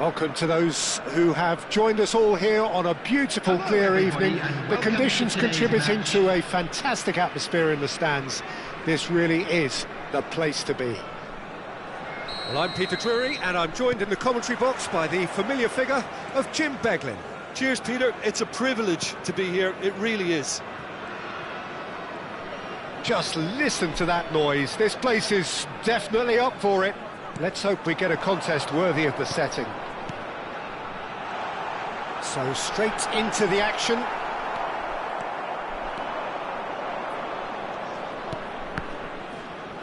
Welcome to those who have joined us all here on a beautiful, clear evening. The conditions contributing to a fantastic atmosphere in the stands. This really is the place to be. Well, I'm Peter Drury, and I'm joined in the commentary box by the familiar figure of Jim Beglin. Cheers, Peter. It's a privilege to be here. It really is. Just listen to that noise. This place is definitely up for it. Let's hope we get a contest worthy of the setting. So straight into the action.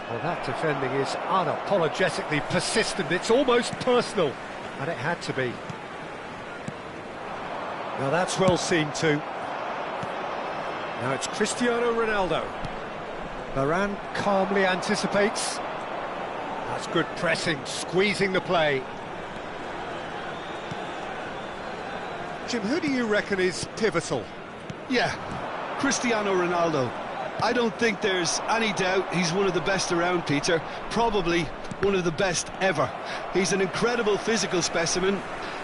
Well, that defending is unapologetically persistent. It's almost personal, and it had to be. Now that's well seen too. Now it's Cristiano Ronaldo. Varane calmly anticipates. That's good pressing, squeezing the play. Jim, who do you reckon is pivotal? Yeah, Cristiano Ronaldo. I don't think there's any doubt he's one of the best around, Peter. Probably one of the best ever. He's an incredible physical specimen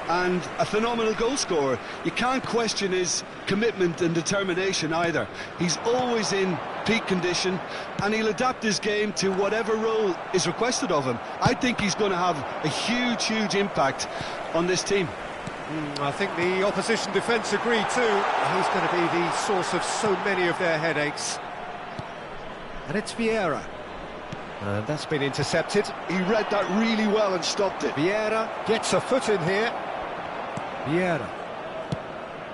and a phenomenal goal scorer. You can't question his commitment and determination either. He's always in peak condition, and he'll adapt his game to whatever role is requested of him. I think he's going to have a huge impact on this team. I think the opposition defence agree too. He's going to be the source of so many of their headaches. And it's Vieira. And that's been intercepted. He read that really well and stopped it. Vieira gets a foot in here. Vieira.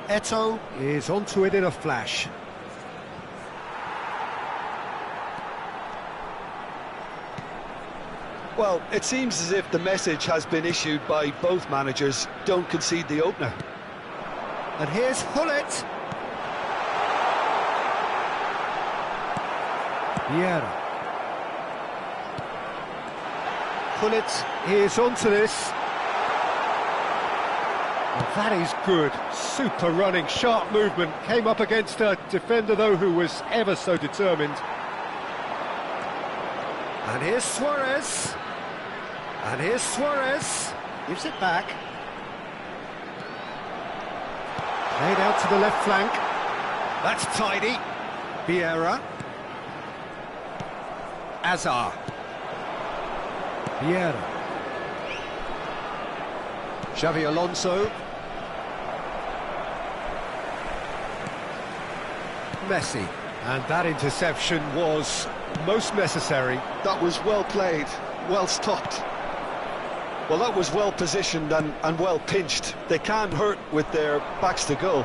Eto'o is onto it in a flash. Well, it seems as if the message has been issued by both managers: don't concede the opener. And here's Hullet. Vieira. Hullet is onto this. Well, that is good. Super running, sharp movement. Came up against a defender, though, who was ever so determined. And here's Suarez. And here's Suarez. Gives it back. Played out to the left flank. That's tidy. Vieira. Azar. Vieira. Xavi Alonso. Messi. And that interception was most necessary. That was well played, well stopped. Well, that was well positioned and well pinched. They can't hurt with their backs to goal.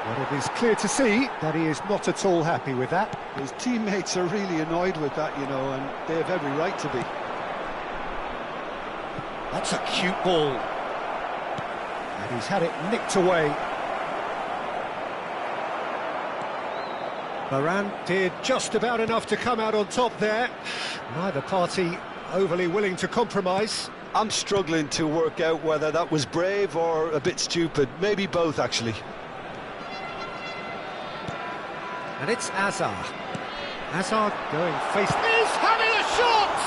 Well, it is clear to see that he is not at all happy with that. His teammates are really annoyed with that, you know, and they have every right to be. That's a cute ball. And he's had it nicked away. Varane did just about enough to come out on top there. Neither party overly willing to compromise. I'm struggling to work out whether that was brave or a bit stupid. Maybe both, actually. And it's Azar. Azar going face... He's having a shot!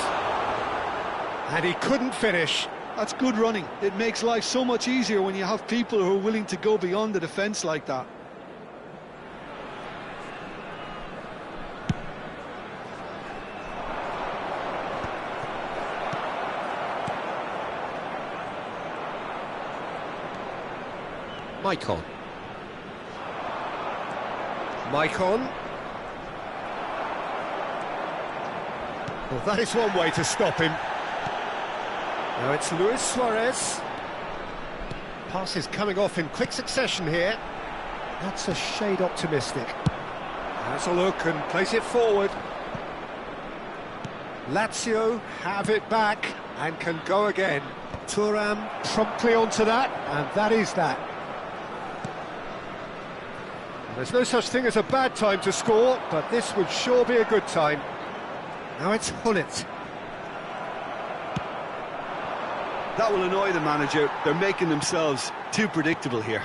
And he couldn't finish. That's good running. It makes life so much easier when you have people who are willing to go beyond the defence like that. Maicon. Maicon. Well, that is one way to stop him. Now it's Luis Suarez. Passes coming off in quick succession here. That's a shade optimistic. Has a look and plays it forward. Lazio have it back and can go again. Thuram promptly onto that, and that is that. There's no such thing as a bad time to score, but this would sure be a good time. Now it's Hullet. That will annoy the manager. They're making themselves too predictable here.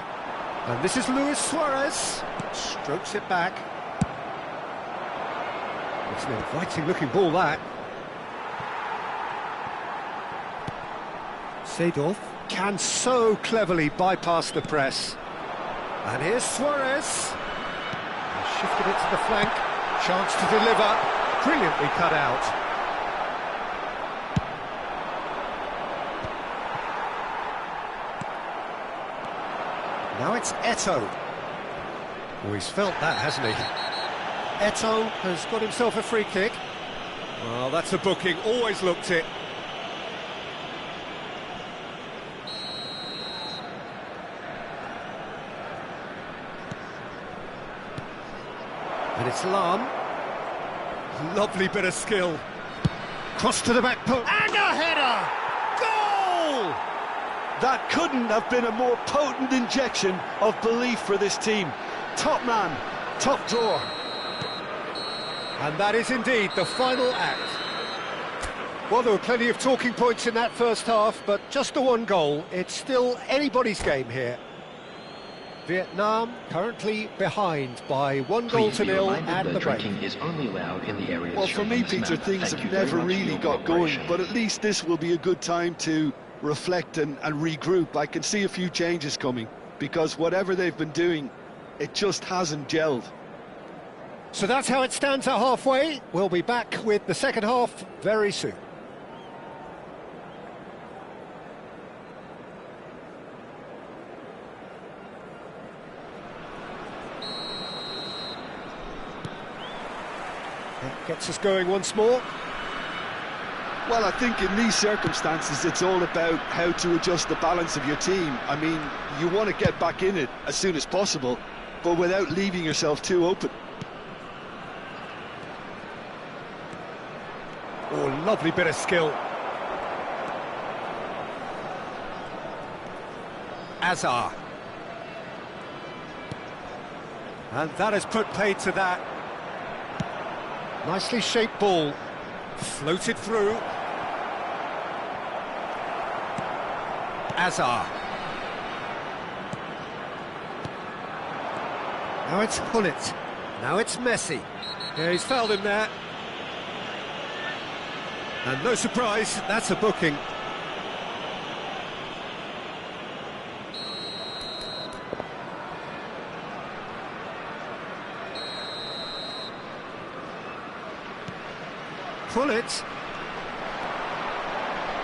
And this is Luis Suarez. Strokes it back. It's an inviting looking ball, that. Seedorf can so cleverly bypass the press. And here's Suarez. He's shifted it to the flank. Chance to deliver. Brilliantly cut out. Now it's Eto'o. Oh, he's felt that, hasn't he? Eto'o has got himself a free kick. Well, that's a booking. Always looked it. And it's Lam. Lovely bit of skill. Cross to the back post. And a header! Goal! That couldn't have been a more potent injection of belief for this team. Top man, top drawer. And that is indeed the final act. Well, there were plenty of talking points in that first half, but just the one goal. It's still anybody's game here. Vietnam currently behind by 1-0 at the break. Is only allowed in the areas. Well, for me, Peter, things have never really got going, but at least this will be a good time to reflect and regroup. I can see a few changes coming, because whatever they've been doing, it just hasn't gelled. So that's how it stands at halfway. We'll be back with the second half very soon. That gets us going once more. Well, I think in these circumstances, it's all about how to adjust the balance of your team. I mean, you want to get back in it as soon as possible, but without leaving yourself too open. Oh, lovely bit of skill. Azar. And that has put paid to that. Nicely shaped ball. Floated through. Azar. Now it's Hullet. Now it's Messi. Yeah, he's fouled him there. And no surprise, that's a booking. Hullet.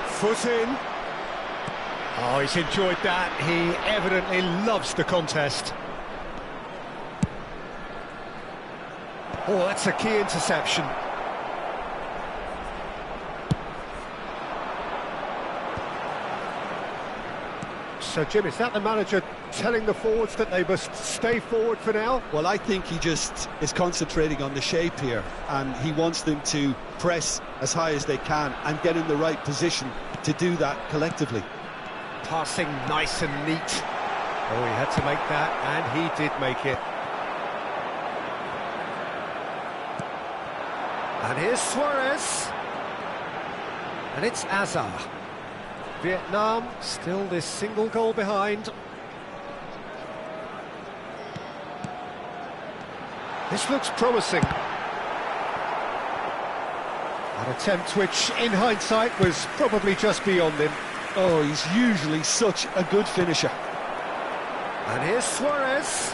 Foot in. Oh, he's enjoyed that. He evidently loves the contest. Oh, that's a key interception. So, Jim, is that the manager telling the forwards that they must stay forward for now? Well, I think he just is concentrating on the shape here, and he wants them to press as high as they can and get in the right position to do that collectively. Passing nice and neat. Oh, he had to make that, and he did make it. And here's Suarez. And it's Azar. Vietnam still this single goal behind. This looks promising. An attempt which, in hindsight, was probably just beyond him. Oh, he's usually such a good finisher. And here's Suarez.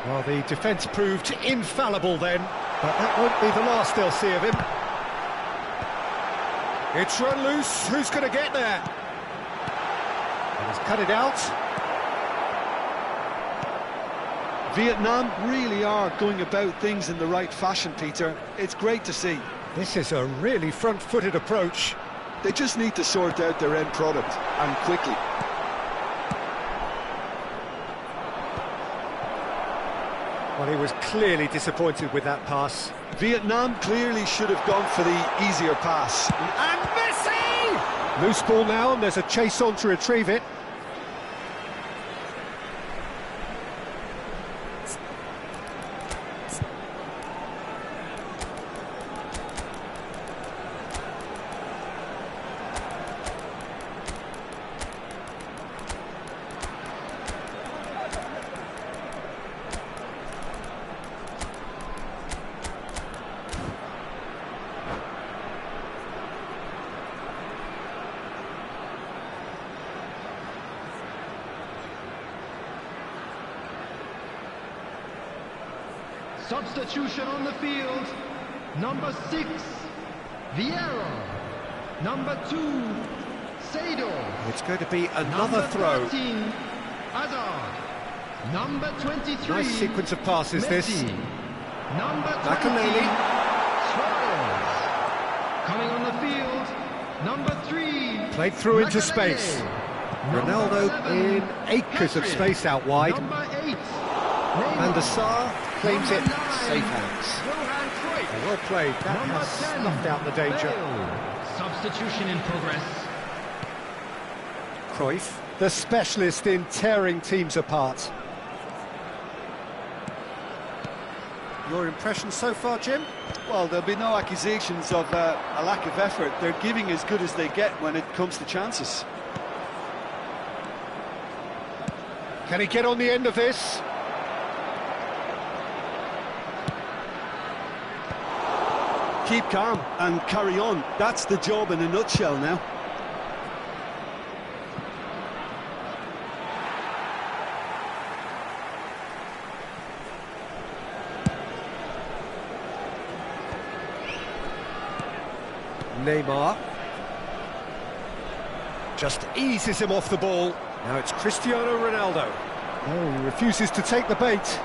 Well, the defence proved infallible then, but that won't be the last they'll see of him. It's run loose, who's going to get there? And he's cut it out. Vietnam really are going about things in the right fashion, Peter. It's great to see. This is a really front-footed approach. They just need to sort out their end product, and quickly. Well, he was clearly disappointed with that pass. Vietnam clearly should have gone for the easier pass. And Messi! Loose ball now, and there's a chase on to retrieve it. Substitution on the field. Number 6, Vieira. Number 2, Seydorf. It's going to be another Number throw. 13, Hazard. Number 23, Nice sequence of passes, this. Messi. Number 20, Makelele. Suarez. Coming on the field, number 3, Played through into Makelele. space. Number Ronaldo 11, in acres of Pedri. space out wide. Number 8, And the Sar claims it Number 9, safe hands. Johan Cruyff. Well played, that Number has 10, snuffed out the danger. Bale. Substitution in progress. Cruyff, the specialist in tearing teams apart. Your impression so far, Jim? Well, there'll be no accusations of a lack of effort. They're giving as good as they get when it comes to chances. Can he get on the end of this? Keep calm and carry on. That's the job in a nutshell now. Neymar. Just eases him off the ball. Now it's Cristiano Ronaldo. Oh, he refuses to take the bait.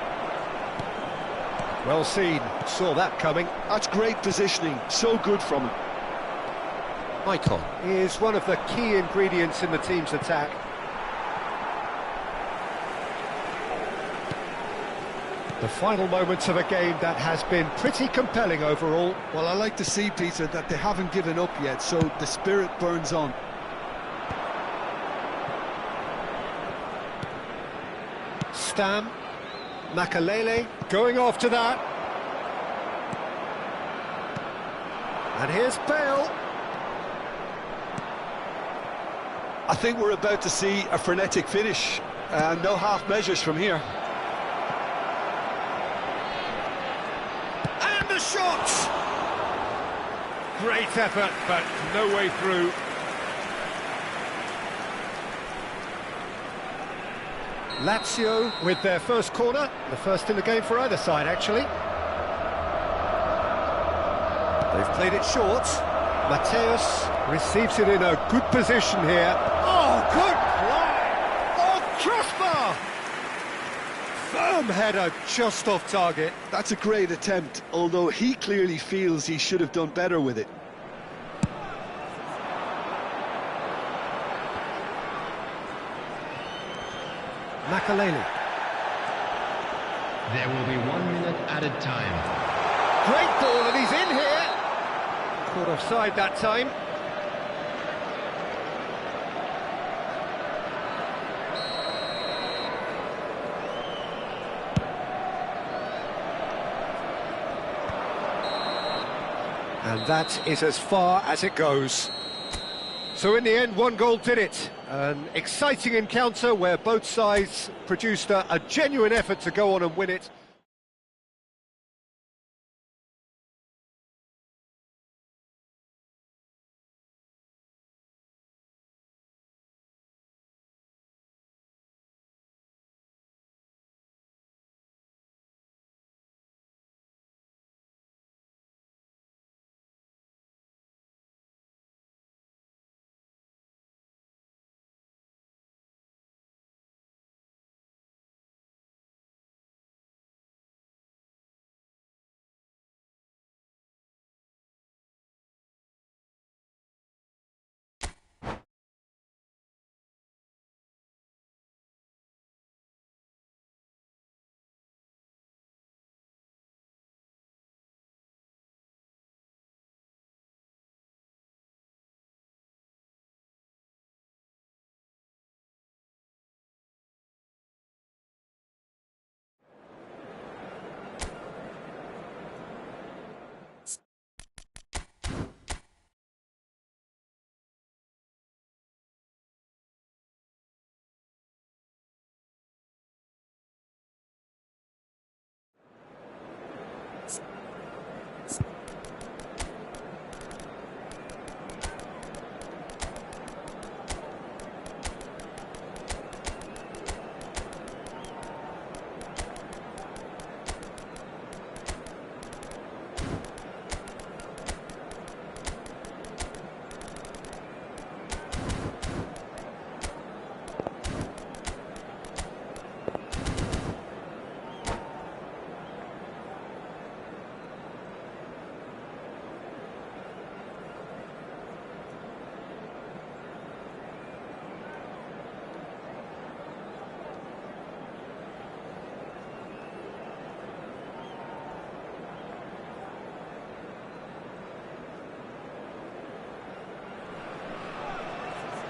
Well seen, saw that coming. That's great positioning, so good from him. Michael is one of the key ingredients in the team's attack. The final moments of a game that has been pretty compelling overall. Well, I like to see, Peter, that they haven't given up yet, so the spirit burns on. Stam, Makelele going after that. And here's Bale. I think we're about to see a frenetic finish. No half measures from here. And the shot! Great effort, but no way through. Lazio with their first corner, the first in the game for either side, actually. They've played it short. Mateus receives it in a good position here. Oh, good play! Off crossbar! Firm header just off target. That's a great attempt, although he clearly feels he should have done better with it. Makelele. There will be 1 minute added time. Great ball, and he's in here. Caught offside that time. And that is as far as it goes. So in the end, one goal did it. An exciting encounter where both sides produced a genuine effort to go on and win it.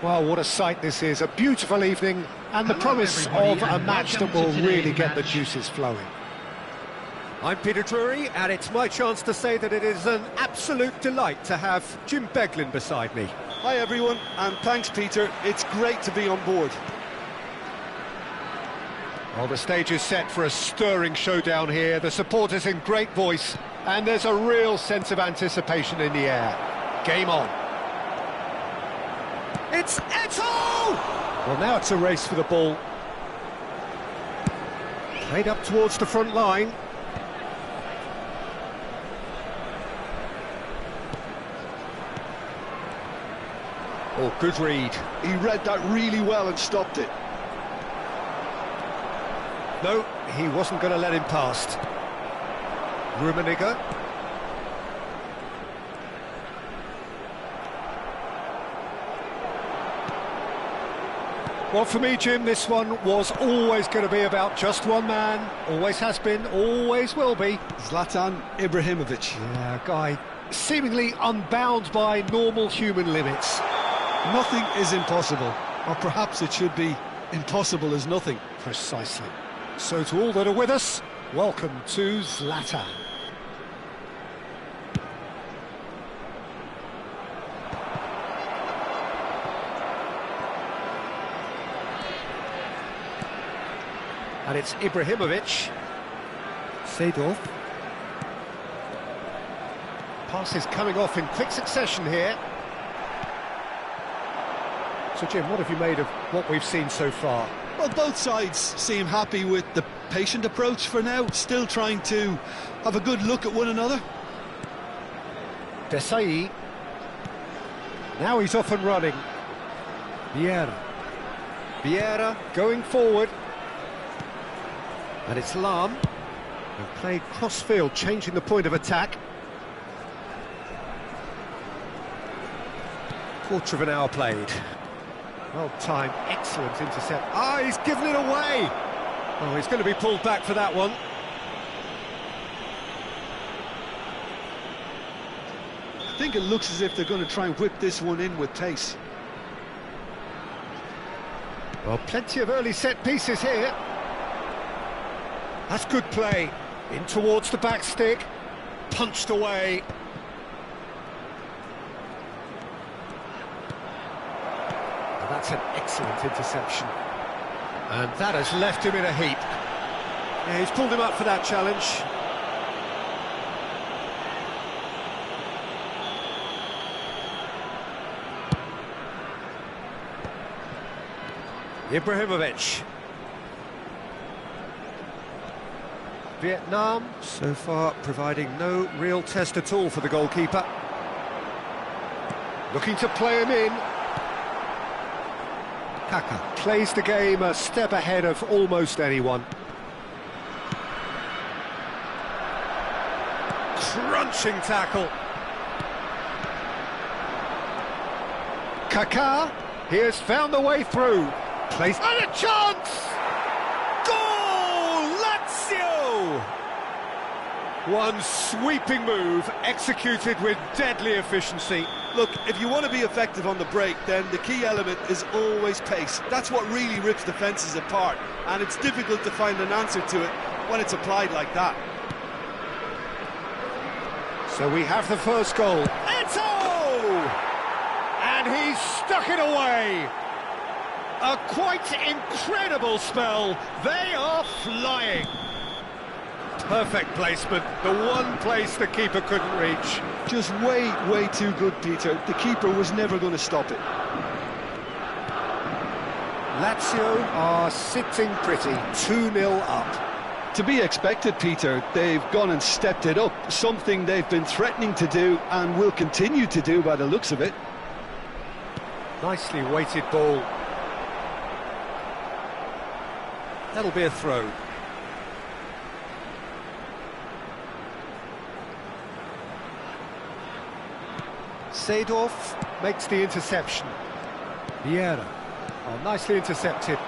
Well, what a sight this is, a beautiful evening, and the promise of a match that will really get the juices flowing. I'm Peter Drury, and it's my chance to say that it is an absolute delight to have Jim Beglin beside me. Hi everyone, and thanks Peter, it's great to be on board. Well, the stage is set for a stirring showdown here, the supporters in great voice, and there's a real sense of anticipation in the air. Game on. It's Eto'o! Well, now it's a race for the ball. Played up towards the front line. Oh, good read. He read that really well and stopped it. No, he wasn't going to let him past. Rummenigge. Well, for me, Jim, this one was always going to be about just one man. Always has been, always will be. Zlatan Ibrahimovic. Yeah, a guy seemingly unbound by normal human limits. Nothing is impossible, or perhaps it should be impossible as nothing. Precisely. So to all that are with us, welcome to Zlatan. And it's Ibrahimovic. Seedorf. Passes coming off in quick succession here. So, Jim, what have you made of what we've seen so far? Well, both sides seem happy with the patient approach for now, still trying to have a good look at one another. Desai. Now he's off and running. Vieira. Vieira going forward. And it's Lahm, who played cross-field, changing the point of attack. Quarter of an hour played. Well timed, excellent intercept. Ah, he's given it away! Oh, he's going to be pulled back for that one. I think it looks as if they're going to try and whip this one in with pace. Well, plenty of early set pieces here. That's good play. In towards the back stick. Punched away. And that's an excellent interception. And that has left him in a heap. Yeah, he's pulled him up for that challenge. Ibrahimovic. Vietnam, so far, providing no real test at all for the goalkeeper. Looking to play him in. Kaka plays the game a step ahead of almost anyone. Crunching tackle. Kaká, he has found the way through. Plays and a chance! Goal! Lazio! One sweeping move, executed with deadly efficiency. Look, if you want to be effective on the break, then the key element is always pace. That's what really rips defences apart, and it's difficult to find an answer to it when it's applied like that. So we have the first goal. Eto'o! And he's stuck it away. A quite incredible spell. They are flying. Perfect placement, the one place the keeper couldn't reach. Just way too good, Peter. The keeper was never going to stop it. Lazio are sitting pretty, 2-0 up. To be expected, Peter. They've gone and stepped it up, something they've been threatening to do and will continue to do by the looks of it. Nicely weighted ball. That'll be a throw. Seedorf makes the interception. Vieira. Oh, nicely intercepted.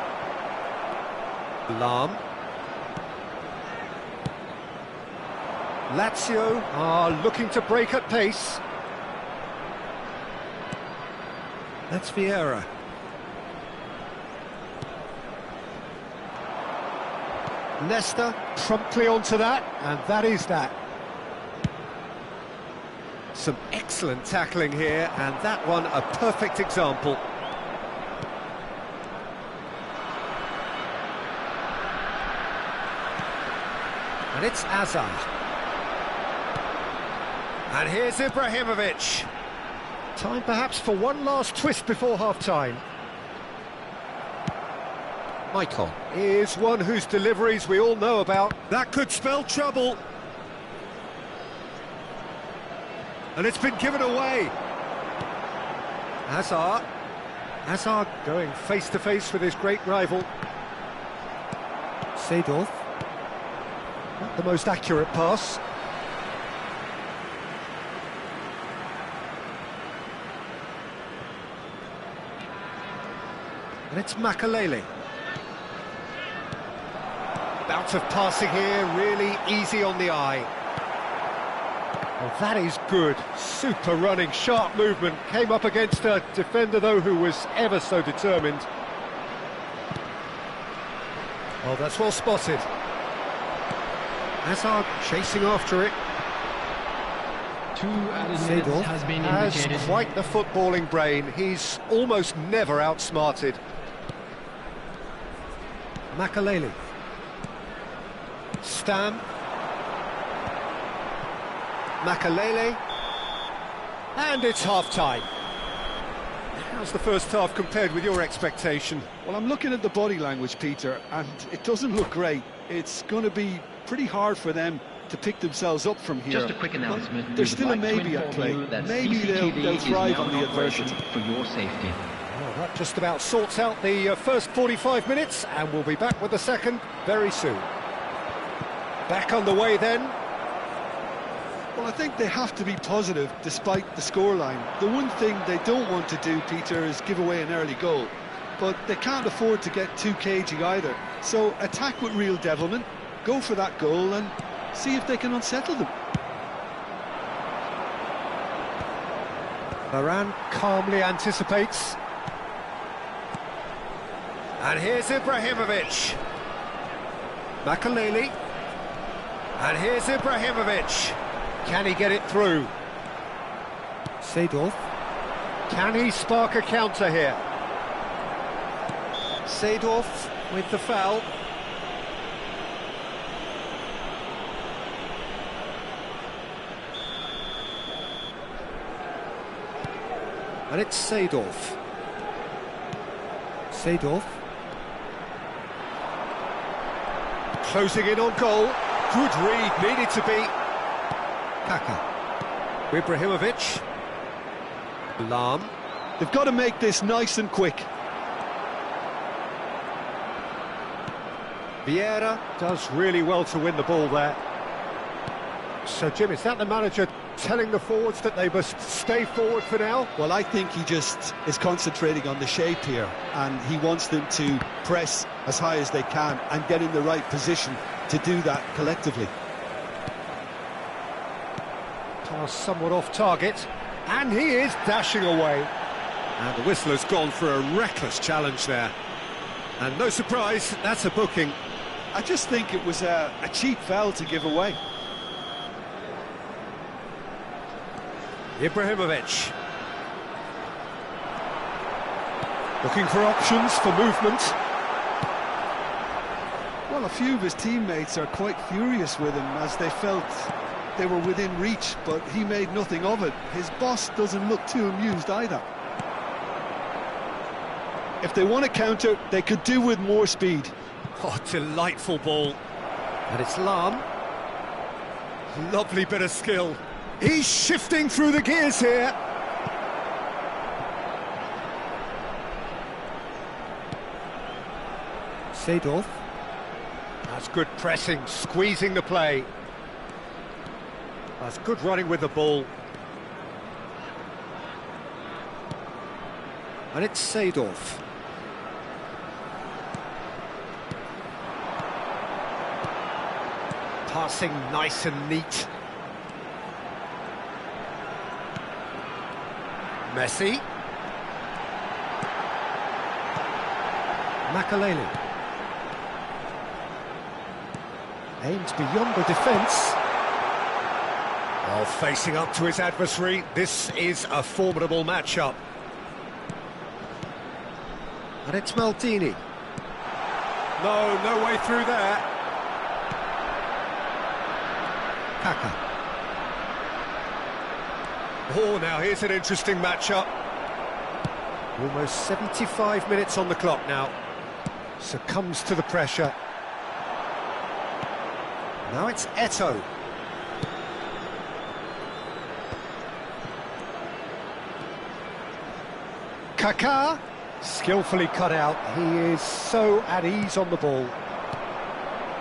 Lahm. Lazio are looking to break at pace. That's Vieira. Nesta promptly onto that, and that is that. Some excellent tackling here, and that one a perfect example. And it's Azar. And here's Ibrahimovic. Time perhaps for one last twist before half-time. Michael is one whose deliveries we all know about. That could spell trouble. And it's been given away. Hazard. Hazard going face-to-face with his great rival. Seedorf. Not the most accurate pass. And it's Makalele. Bout of passing here, really easy on the eye. Well, that is good. Super running, sharp movement. Came up against a defender, though, who was ever so determined. Oh, that's well spotted. Hazard chasing after it. 2 added minutes Seedorf has been has indicated. quite the footballing brain. He's almost never outsmarted. Makalele. Stam. Makalele. And it's half-time. How's the first half compared with your expectation? Well, I'm looking at the body language, Peter, and it doesn't look great. It's going to be pretty hard for them to pick themselves up from here. Just a quick announcement. But there's We still would a like to maybe at inform play. you that Maybe CCTV they'll is thrive now on the in operation adversity. for your safety. Well, that just about sorts out the first 45 minutes, and we'll be back with the second very soon. Back on the way then. Well, I think they have to be positive despite the scoreline. The one thing they don't want to do, Peter, is give away an early goal. But they can't afford to get too cagey either. So attack with real devilment, go for that goal and see if they can unsettle them. Varane calmly anticipates. And here's Ibrahimovic. Makalele. And here's Ibrahimovic. Can he get it through? Seedorf. Can he spark a counter here? Seedorf with the foul. And it's Seedorf. Seedorf. Closing in on goal. Good read, needed to be. Kaka. Ibrahimovic. Lam. They've got to make this nice and quick. Vieira does really well to win the ball there. So, Jim, is that the manager telling the forwards that they must stay forward for now? Well, I think he just is concentrating on the shape here, and he wants them to press as high as they can and get in the right position to do that collectively. Pass somewhat off target, and he is dashing away. And the whistler's gone for a reckless challenge there. And no surprise, that's a booking. I just think it was a cheap foul to give away. Ibrahimovic. Looking for options for movement. Well, a few of his teammates are quite furious with him as they felt they were within reach, but he made nothing of it. His boss doesn't look too amused either. If they want to counter, they could do with more speed. Oh, delightful ball. And it's Lam. Lovely bit of skill. He's shifting through the gears here. Seedorf. That's good pressing, squeezing the play. That's good running with the ball. And it's Seedorf. Passing nice and neat. Messi. Makalele. Aimed beyond the defence. While facing up to his adversary, this is a formidable matchup. And it's Maldini. No way through there. Kaka. Oh, now here's an interesting matchup. Almost 75 minutes on the clock now. Succumbs to the pressure. Now it's Eto'o. Kaká, skillfully cut out. He is so at ease on the ball.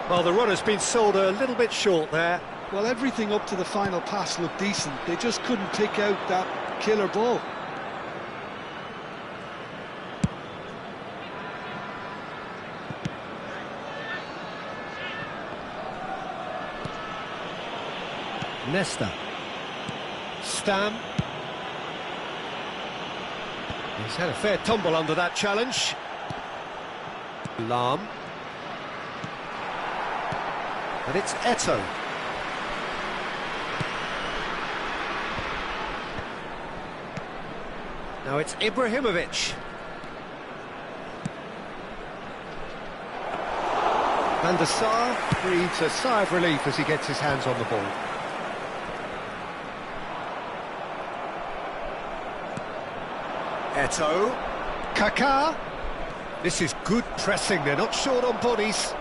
Well, the runner's been sold a little bit short there. Well, everything up to the final pass looked decent. They just couldn't pick out that killer ball. Nesta. Stam. He's had a fair tumble under that challenge. Lahm. And it's Eto'o. Now it's Ibrahimovic. Van der Sar breathes a sigh of relief as he gets his hands on the ball. Eto'o. Kaká. This is good pressing, they're not short on bodies.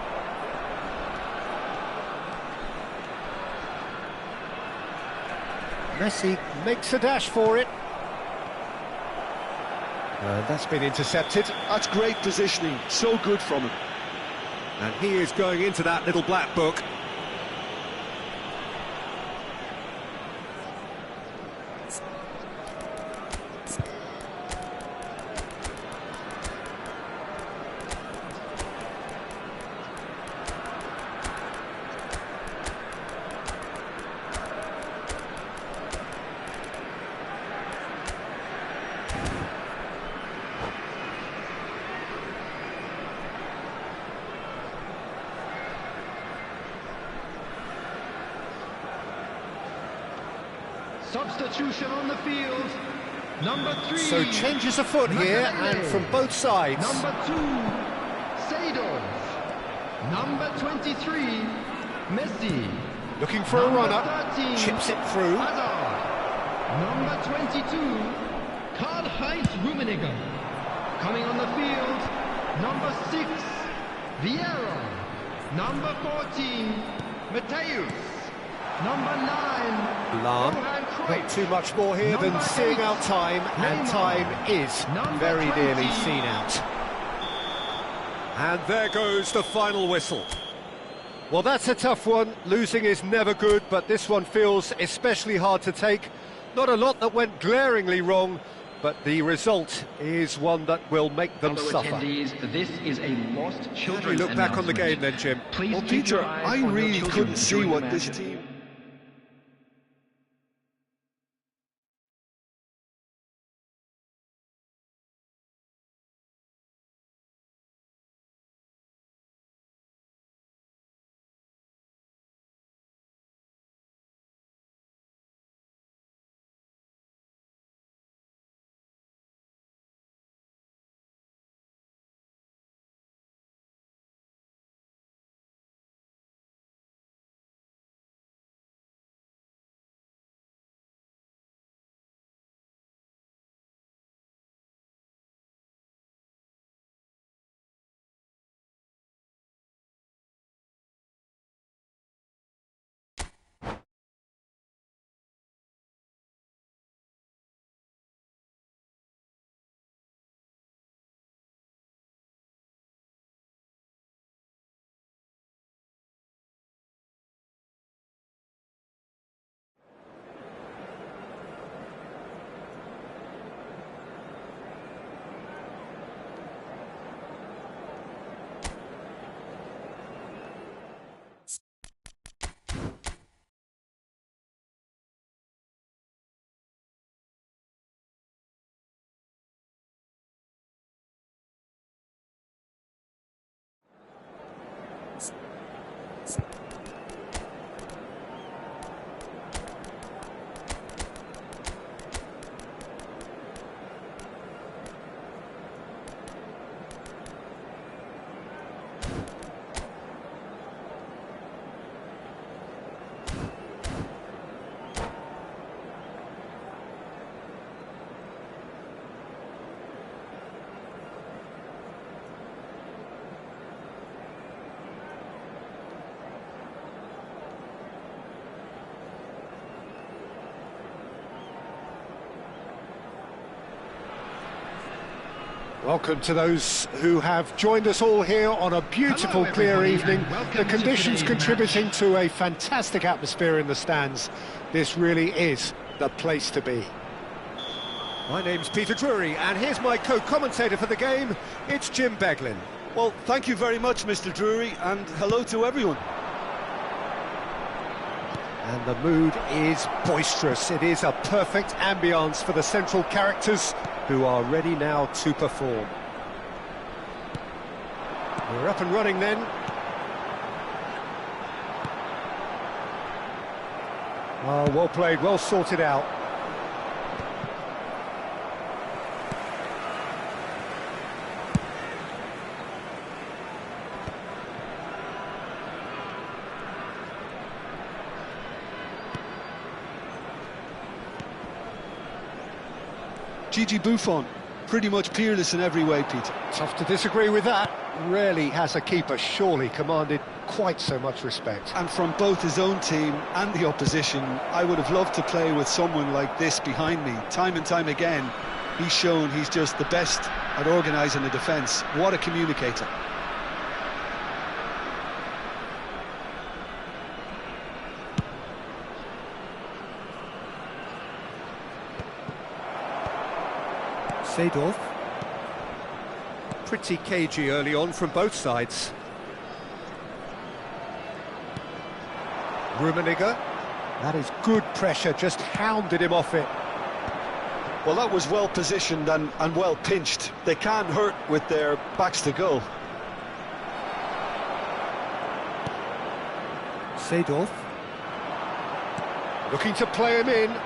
Messi makes a dash for it. That's been intercepted. That's great positioning, so good from him. And he is going into that little black book. Substitution on the field. Number 3. So changes afoot here, and from both sides. Number 2, Seedorf. Number 23, Messi. Looking for a runner. 13, Chips it through. Hazard. Number 22, Karl-Heinz Rummenigge. Coming on the field, number 6, Vieira. Number 14, Mateus. Number 9, Lahm. Not too much more here than seeing out time, and time is very nearly seen out. And there goes the final whistle. Well, that's a tough one. Losing is never good, but this one feels especially hard to take. Not a lot that went glaringly wrong, but the result is one that will make them Fellow suffer. attendees, this is a lost How do children's you look back on the game announcement. then, Jim? Please Well, keep your Peter, eyes I on your really children couldn't see during the what this match. team... Welcome to those who have joined us all here on a beautiful, clear evening. The conditions contributing to a fantastic atmosphere in the stands. This really is the place to be. My name's Peter Drury, and here's my co-commentator for the game. It's Jim Beglin. Well, thank you very much, Mr. Drury, and hello to everyone. And the mood is boisterous. It is a perfect ambience for the central characters who are ready now to perform. We're up and running then. Oh, well played, well sorted out. Gigi Buffon, pretty much peerless in every way, Peter. Tough to disagree with that. Rarely has a keeper surely commanded quite so much respect. And from both his own team and the opposition, I would have loved to play with someone like this behind me. Time and time again, he's shown he's just the best at organising a defence. What a communicator. Seedorf. Pretty cagey early on from both sides. Rummenigge. That is good pressure, just hounded him off it. Well, that was well positioned and well pinched. They can't hurt with their backs to goal. Seedorf. Looking to play him in.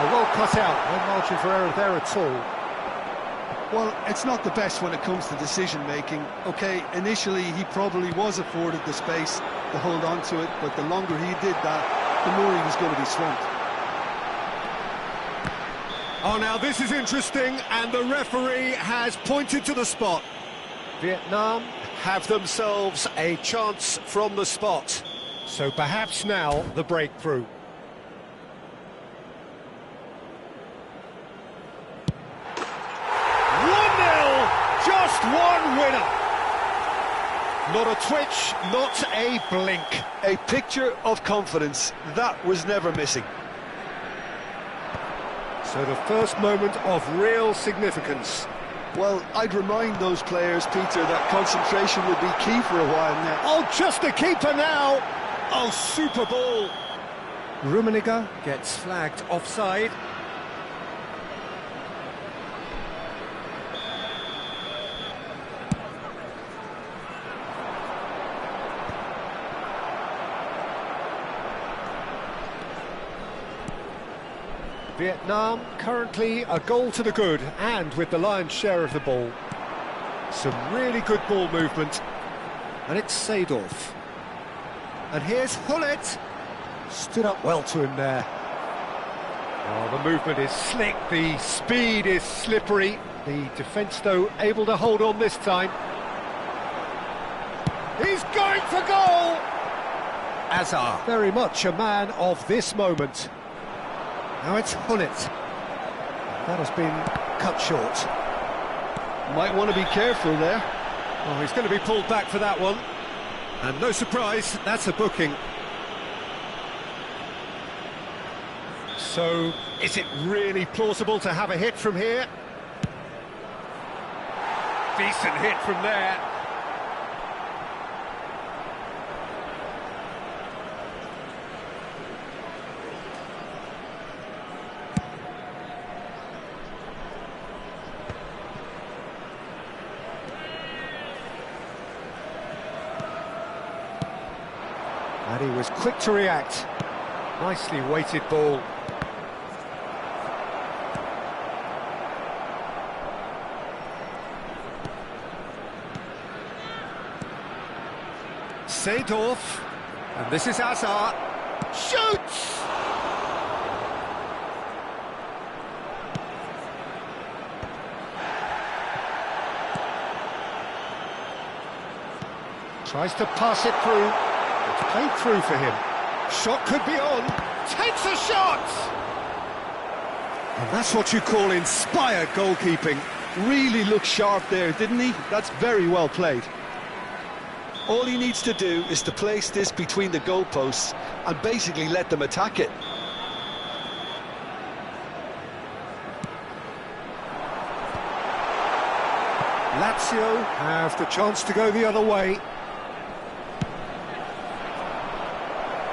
Well cut out, no margin for error there at all. Well, it's not the best when it comes to decision-making. OK, initially he probably was afforded the space to hold on to it, but the longer he did that, the more he was going to be swamped. Oh, now this is interesting, and the referee has pointed to the spot. Vietnam Have themselves a chance from the spot. so perhaps now the breakthrough. Just one winner. Not a twitch, not a blink. A picture of confidence, that was never missing. So the first moment of real significance. Well, I'd remind those players, Peter, that concentration would be key for a while now. Oh, just the keeper now. Oh, super ball. Rummenigge Gets flagged offside. Vietnam currently a goal to the good and with the lion's share of the ball. Some really good ball movement. And it's Seedorf. And here's Hullet. Stood up well to him there. Oh, the movement is slick, the speed is slippery. The defence, though, able to hold on this time. He's going for goal! Azar. Very much a man of this moment. Now it's Hullet. That has been cut short. Might want to be careful there. Oh, he's going to be pulled back for that one. And no surprise, that's a booking. So, is it really plausible to have a hit from here? Decent hit from there. And he was quick to react. Nicely weighted ball. Seedorf. And this is Azar. Shoots! Tries to pass it through. It's played through for him. Shot could be on. Takes a shot! And that's what you call inspired goalkeeping. Really looked sharp there, didn't he? That's very well played. All he needs to do is to place this between the goalposts and basically let them attack it. Lazio have the chance to go the other way.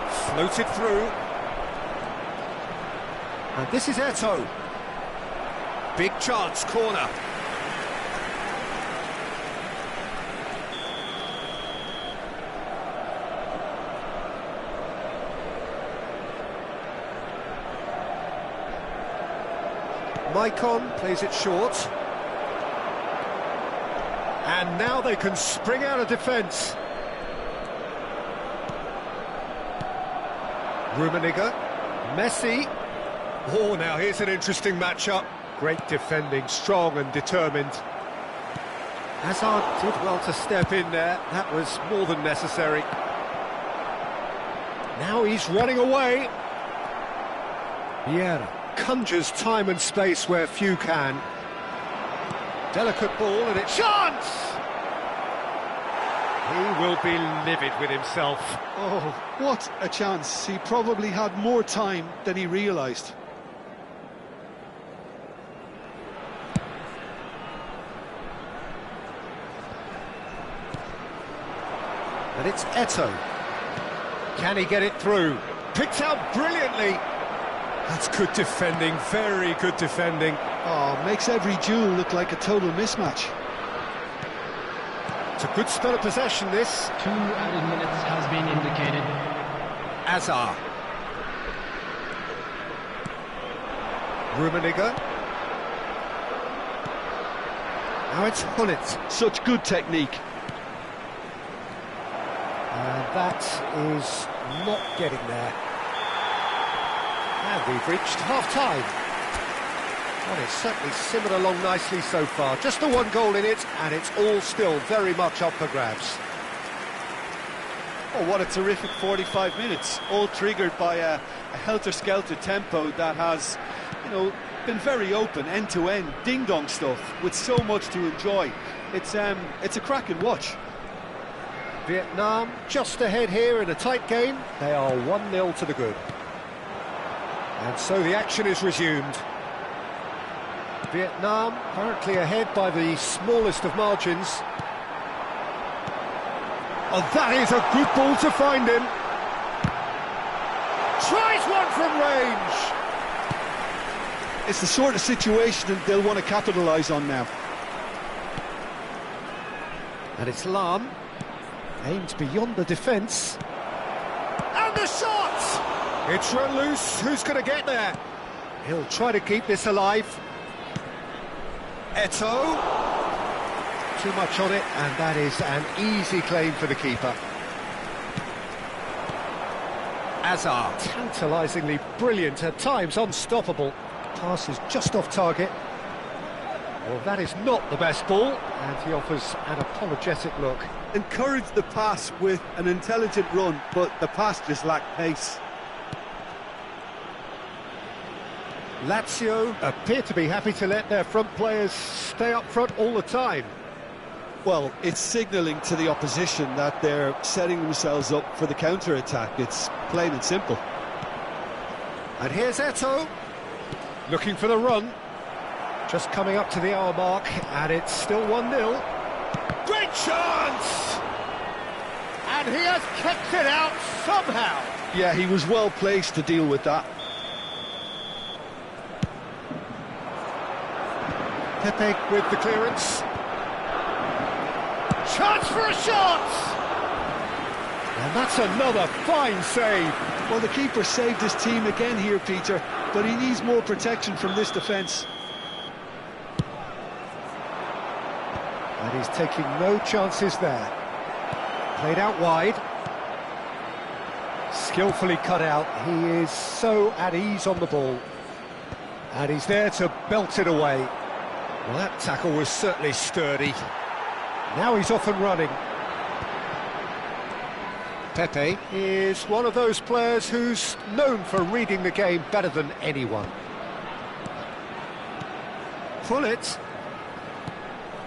Floated through. And this is Eto'o. Big chance, corner. Maicon plays it short. And now they can spring out of defence. Rummenigge, Messi. Oh, now here's an interesting matchup. Great defending, strong and determined. Hazard did well to step in there. That was more than necessary. Now he's running away. Vieira conjures time and space where few can. Delicate ball and it's chance! He will be livid with himself. Oh, what a chance. He probably had more time than he realised. And it's Eto'o. Can he get it through? Picked out brilliantly. That's good defending, very good defending. Oh, makes every duel look like a total mismatch. It's a good spell of possession, this. 2 added minutes has been indicated. Azar. Rummenigge. Now it's Hullet. Such good technique. And that is not getting there. And we've reached half-time. Well, it's certainly simmered along nicely so far. Just the one goal in it, and it's all still very much up for grabs. Oh, what a terrific 45 minutes, all triggered by a helter-skelter tempo that has, you know, been very open, end-to-end, ding-dong stuff, with so much to enjoy. It's a cracking watch. Vietnam just ahead here in a tight game. They are 1-0 to the good. And so the action is resumed. Vietnam currently ahead by the smallest of margins. Oh, that is a good ball to find him. Tries one from range. It's the sort of situation that they'll want to capitalise on now. And it's Lam. Aimed beyond the defence. And the shot! It's run loose. Who's going to get there? He'll try to keep this alive. Eto'o. Too much on it, and that is an easy claim for the keeper. Azar. Tantalisingly brilliant, at times unstoppable. Pass is just off target. Well, that is not the best ball, and he offers an apologetic look. Encouraged the pass with an intelligent run, but the pass just lacked pace. Lazio appear to be happy to let their front players stay up front all the time. Well, it's signalling to the opposition that they're setting themselves up for the counter-attack. It's plain and simple. And here's Eto'o, looking for the run. Just coming up to the hour mark, and it's still 1-0. Great chance! And he has kept it out somehow. Yeah, he was well placed to deal with that. Pepe with the clearance. Chance for a shot! And that's another fine save. Well, the keeper saved his team again here, Peter, but he needs more protection from this defence. And he's taking no chances there. Played out wide. Skillfully cut out. He is so at ease on the ball. And he's there to belt it away. Well, that tackle was certainly sturdy. Now he's off and running. Pepe is one of those players who's known for reading the game better than anyone. pull it.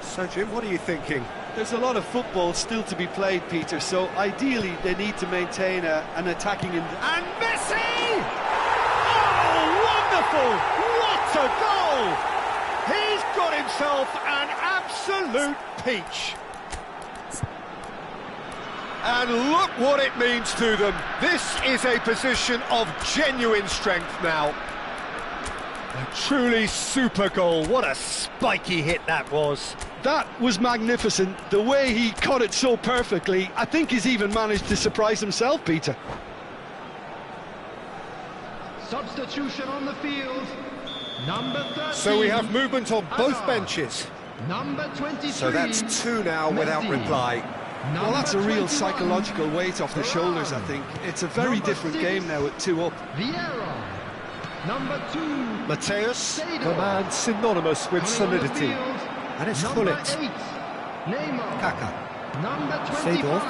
So, Jim, what are you thinking? There's a lot of football still to be played, Peter, so ideally they need to maintain an attacking... And Messi! Oh, wonderful! What a goal! He's got himself an absolute peach. And look what it means to them. This is a position of genuine strength now. A truly super goal. What a spiky hit that was. That was magnificent. The way he caught it so perfectly, I think he's even managed to surprise himself, Peter. Substitution on the field. Number 13. So we have movement on both benches. Number 23. So that's two now without reply. Well, that's a real psychological weight off the shoulders, I think. It's a very different game now at 2 up. Vieira. Number 2. Mateus, the man synonymous with solidity. And it's Number Gullit. 8. Neymar. Kaka. Number 25. Seedorf.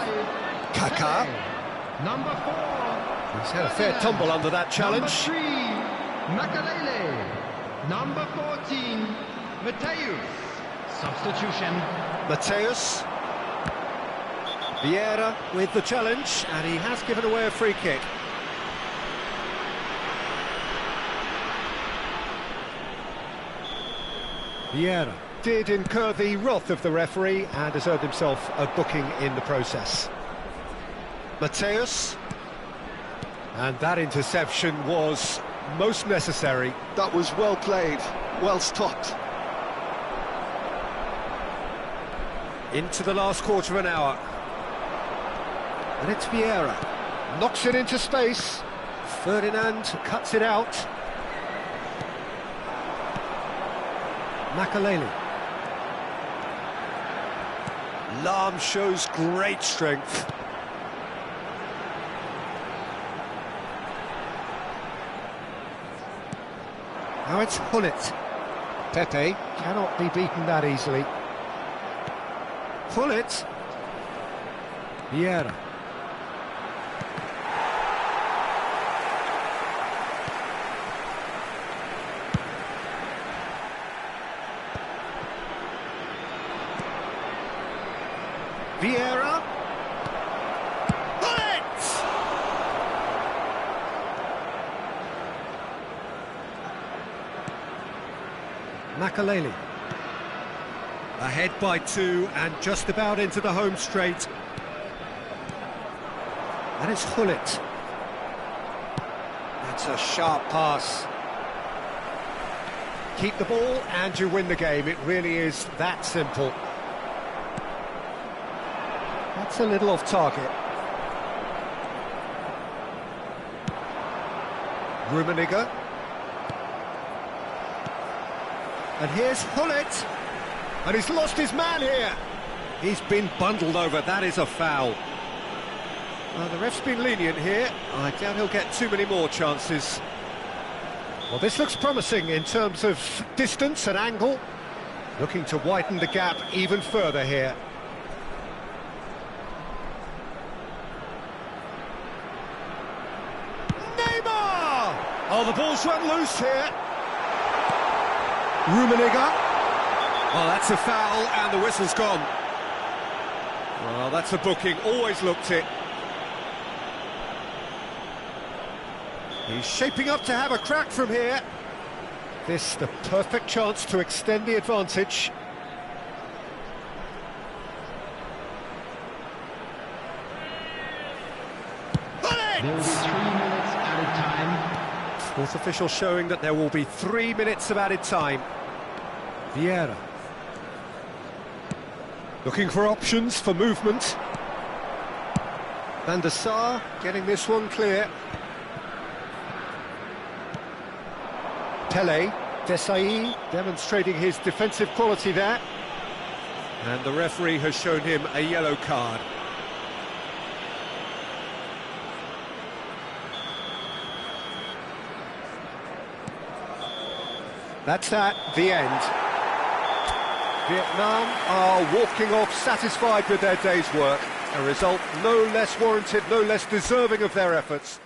Kaka. Pele. Number 4. He's had a fair tumble under that challenge. Number 3. Makalele. Number 14. Mateus. Substitution. Mateus. Vieira with the challenge, and he has given away a free kick. Vieira did incur the wrath of the referee and has earned himself a booking in the process. Mateus, and that interception was most necessary. That was well played, well stopped. Into the last quarter of an hour. And it's Vieira. Knocks it into space. Ferdinand cuts it out. Makalele. Lahm shows great strength. Now it's Gullit. Pepe cannot be beaten that easily. Gullit. Vieira. Vieira. Gullit! Makalele. Ahead by 2 and just about into the home straight. And it's Gullit. That's a sharp pass. Keep the ball and you win the game. It really is that simple. That's a little off target. Rummenigge. And here's Gullit. And he's lost his man here. He's been bundled over. That is a foul. Well, the ref's been lenient here. I doubt he'll get too many more chances. Well, this looks promising in terms of distance and angle. Looking to widen the gap even further here. Neymar! Oh, the ball's run loose here. Rummenigge. Well, that's a foul, and the whistle's gone. Well, that's a booking. Always looked it. He's shaping up to have a crack from here. This the perfect chance to extend the advantage. There will be 3 minutes added time. Fourth official showing that there will be 3 minutes of added time. Vieira. Looking for options for movement. Van der Sar getting this one clear. Pele, Desai demonstrating his defensive quality there. And the referee has shown him a yellow card. That's that, the end. Vietnam are walking off satisfied with their day's work. A result no less warranted, no less deserving of their efforts.